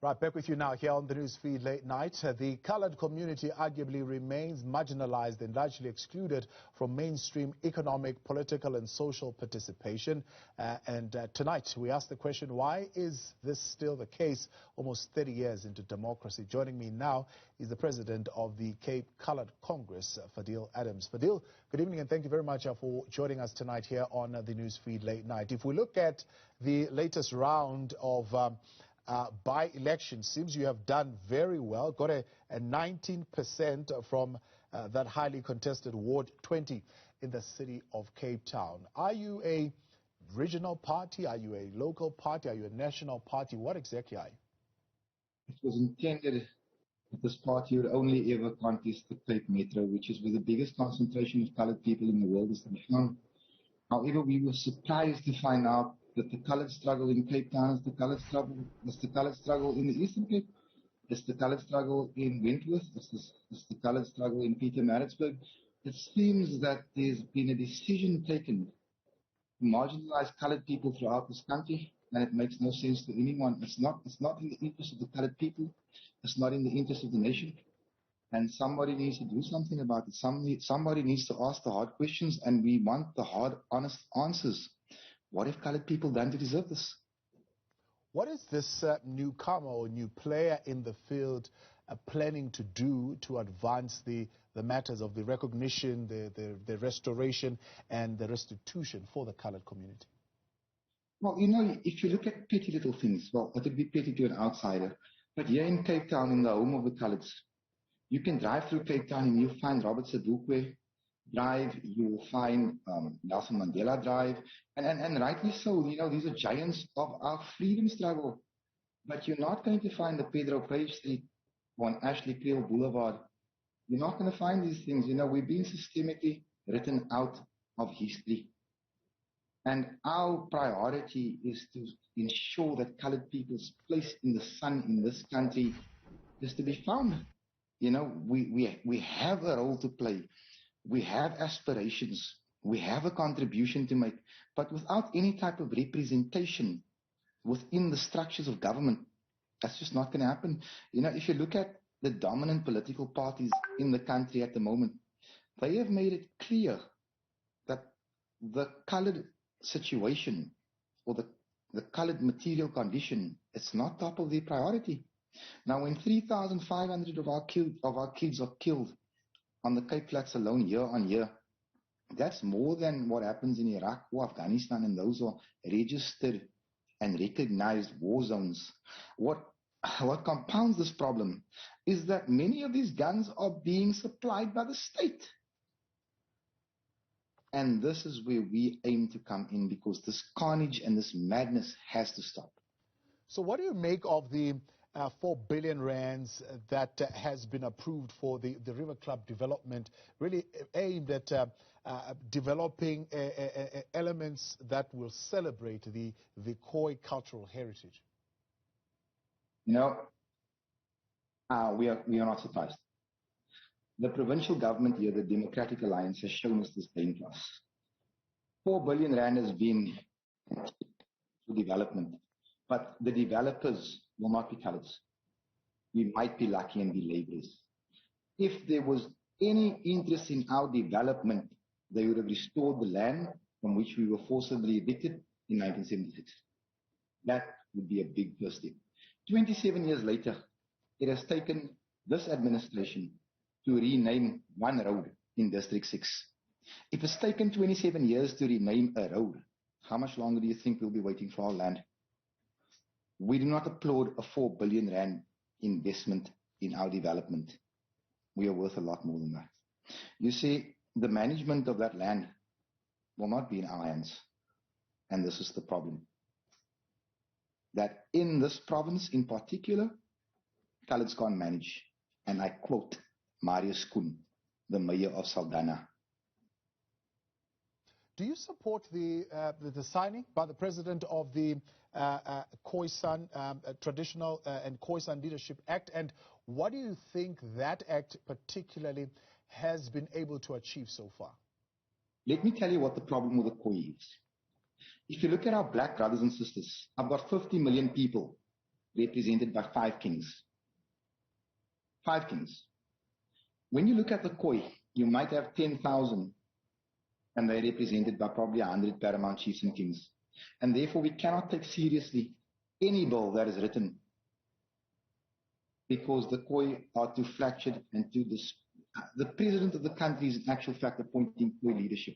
Right, back with you now here on the Newsfeed Late Night. The colored community arguably remains marginalized and largely excluded from mainstream economic, political and social participation. Tonight we ask the question, why is this still the case almost 30 years into democracy? Joining me now is the president of the Cape Colored Congress, Fadiel Adams. Fadiel, good evening and thank you very much for joining us tonight here on the Newsfeed Late Night. If we look at the latest round of by-election, seems you have done very well, got a 19% from that highly contested Ward 20 in the city of Cape Town. Are you a regional party? Are you a local party? Are you a national party? What exactly are you? It was intended that this party would only ever contest the Cape Metro, which is where the biggest concentration of colored people in the world is to be found. However, we were surprised to find out that the colored struggle in Cape Town is the colored struggle in the Eastern Cape, it's the colored struggle in Wentworth, it's the colored struggle in Pietermaritzburg. It seems that there's been a decision taken to marginalize colored people throughout this country, and it makes no sense to anyone. It's not in the interest of the colored people, it's not in the interest of the nation, and somebody needs to do something about it. Somebody needs to ask the hard questions, and we want the hard, honest answers. What have colored people done to deserve this? What is this newcomer or new player in the field planning to do to advance the matters of the recognition, the restoration and the restitution for the colored community? Well, you know, if you look at petty little things, well, it would be petty to an outsider. But here in Cape Town, in the home of the coloreds, you can drive through Cape Town and you'll find Robert Sadukwe Drive, you will find Nelson Mandela Drive, and rightly so. You know, these are giants of our freedom struggle. But you're not going to find the Pedro Page Street on Ashley Creel Boulevard. You're not going to find these things. You know, we're being systemically written out of history. And our priority is to ensure that colored people's place in the sun in this country is to be found. You know, we have a role to play. We have aspirations, we have a contribution to make, but without any type of representation within the structures of government, that's just not going to happen. You know, if you look at the dominant political parties in the country at the moment, they have made it clear that the colored situation or the colored material condition, it's not top of their priority. Now, when 3,500 of our kids are killed on the Cape Flats alone year on year, that's more than what happens in Iraq or Afghanistan, and those are registered and recognized war zones. What compounds this problem is that many of these guns are being supplied by the state. And this is where we aim to come in, because this carnage and this madness has to stop. So what do you make of the 4 billion rands that has been approved for the River Club development, really aimed at developing elements that will celebrate the Khoi cultural heritage? You know, we are not surprised. The provincial government here, the Democratic Alliance, has shown us this game to us. 4 billion rand has been for development, but the developers will not be coloreds. We might be lucky and be laborers. If there was any interest in our development, they would have restored the land from which we were forcibly evicted in 1976. That would be a big first step. 27 years later, it has taken this administration to rename one road in District 6. If it's taken 27 years to rename a road, how much longer do you think we'll be waiting for our land? We do not applaud a 4 billion rand investment in our development. We are worth a lot more than that. You see, the management of that land will not be in our hands. And this is the problem. That in this province in particular, coloreds can't manage. And I quote Marius Koen, the mayor of Saldanha. Do you support the signing by the president of the Khoisan Traditional and Khoisan Leadership Act? And what do you think that act particularly has been able to achieve so far? Let me tell you what the problem with the Khoi is. If you look at our black brothers and sisters, about 50 million people represented by 5 kings. 5 kings. When you look at the Khoi, you might have 10,000, and they're represented by probably 100 paramount chiefs and kings. And therefore, we cannot take seriously any bill that is written, because the Khoi are too fractured and too the president of the country is in actual fact appointing Khoi leadership.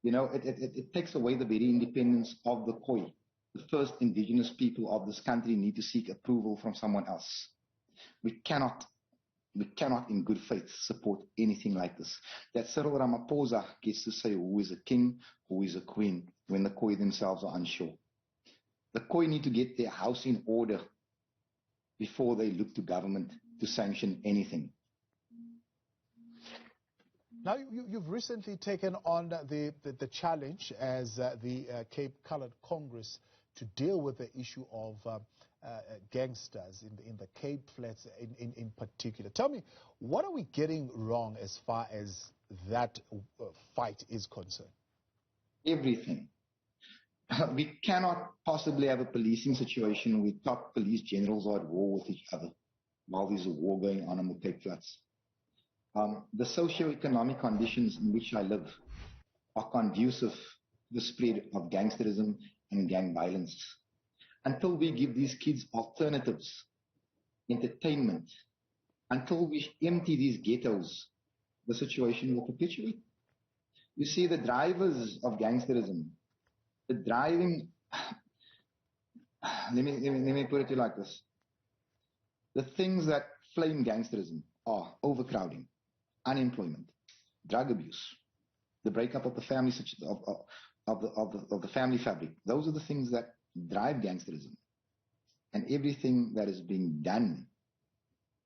You know, it takes away the very independence of the Khoi. The first indigenous people of this country need to seek approval from someone else. We cannot in good faith support anything like this. That Cyril Ramaphosa gets to say who is a king, who is a queen, when the Khoi themselves are unsure. The Khoi need to get their house in order before they look to government to sanction anything. Now, you've recently taken on the challenge as the Cape Coloured Congress to deal with the issue of gangsters in the Cape Flats in particular. Tell me, what are we getting wrong as far as that fight is concerned? Everything. We cannot possibly have a policing situation where top police generals are at war with each other while there's a war going on the Cape Flats. The socio-economic conditions in which I live are conducive to the spread of gangsterism and gang violence. Until we give these kids alternatives, entertainment, until we empty these ghettos, the situation will perpetuate. You see, the drivers of gangsterism, the driving, let me put it to you like this. The things that flame gangsterism are overcrowding, unemployment, drug abuse, the breakup of the family, of the family fabric. Those are the things that drive gangsterism. And everything that is being done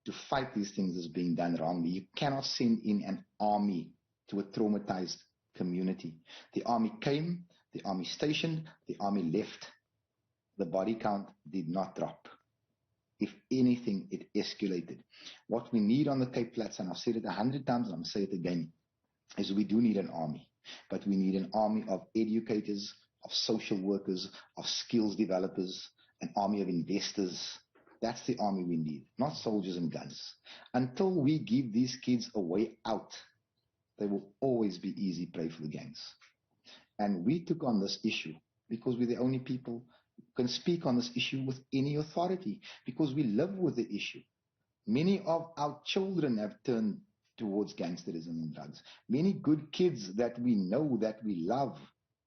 to fight these things is being done wrongly. You cannot send in an army to a traumatized community. The army came, the army stationed, the army left. The body count did not drop. If anything, it escalated. What we need on the Cape Flats, and I've said it 100 times and I'm going to say it again, is we do need an army. But we need an army of educators, of social workers, of skills developers, an army of investors. That's the army we need, not soldiers and guns. Until we give these kids a way out, they will always be easy prey for the gangs. And we took on this issue because we're the only people who can speak on this issue with any authority, because we live with the issue. Many of our children have turned towards gangsterism and drugs. Many good kids that we know, that we love,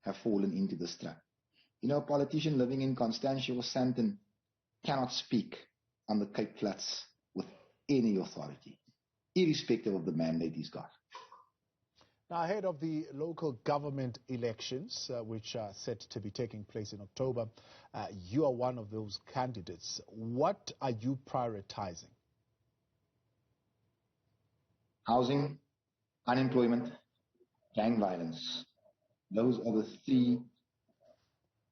have fallen into this trap. You know, a politician living in Constantia or Sandton cannot speak on the Cape Flats with any authority, irrespective of the mandate he's got. Now, ahead of the local government elections, which are set to be taking place in October, you are one of those candidates. What are you prioritizing? Housing, unemployment, gang violence. Those are the 3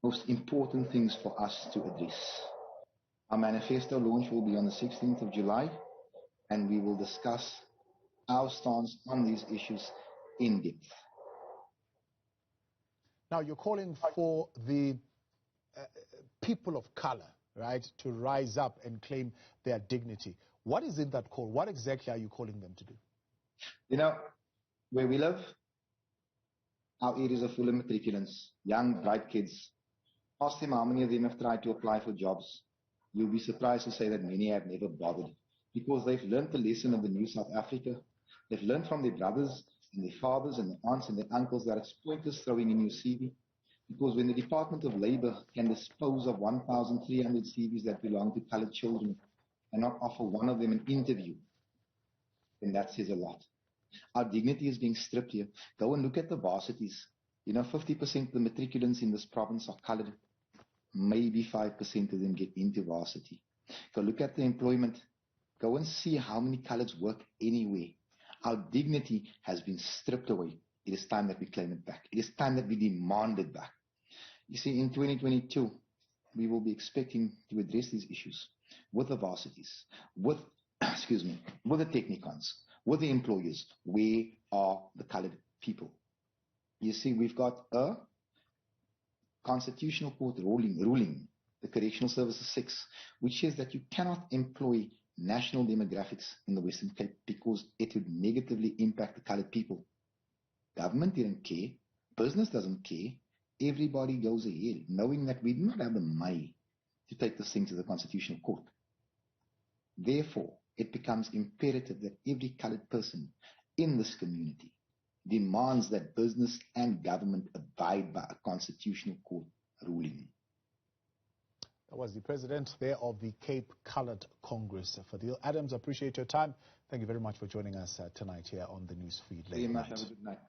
most important things for us to address. Our manifesto launch will be on the 16th of July, and we will discuss our stance on these issues in depth. Now, you're calling for the people of color, right, to rise up and claim their dignity. What is in that call? What exactly are you calling them to do? You know, where we live, our areas are full of matriculants, young, bright kids. Ask them how many of them have tried to apply for jobs. You'll be surprised to say that many have never bothered, because they've learned the lesson of the new South Africa. They've learned from their brothers and their fathers and their aunts and their uncles that it's pointless throwing in your CV. Because when the Department of Labor can dispose of 1,300 CVs that belong to colored children and not offer one of them an interview, then that says a lot. Our dignity is being stripped here. Go and look at the varsities. You know, 50% of the matriculants in this province are colored. Maybe 5% of them get into varsity. Go look at the employment. Go and see how many coloreds work anywhere. Our dignity has been stripped away. It is time that we claim it back. It is time that we demand it back. You see, in 2022, we will be expecting to address these issues with the varsities, with the technicons, with the employers. Where are the colored people? You see, we've got a constitutional court ruling the Correctional Services 6, which says that you cannot employ national demographics in the Western Cape because it would negatively impact the colored people. Government didn't care. Business doesn't care. Everybody goes ahead, knowing that we do not have the money to take this thing to the Constitutional Court. Therefore, it becomes imperative that every colored person in this community demands that business and government abide by a Constitutional Court ruling. That was the president there of the Cape Coloured Congress, Fadiel. Adams, appreciate your time. Thank you very much for joining us tonight here on the Newsfeed. Very much. Have a good night.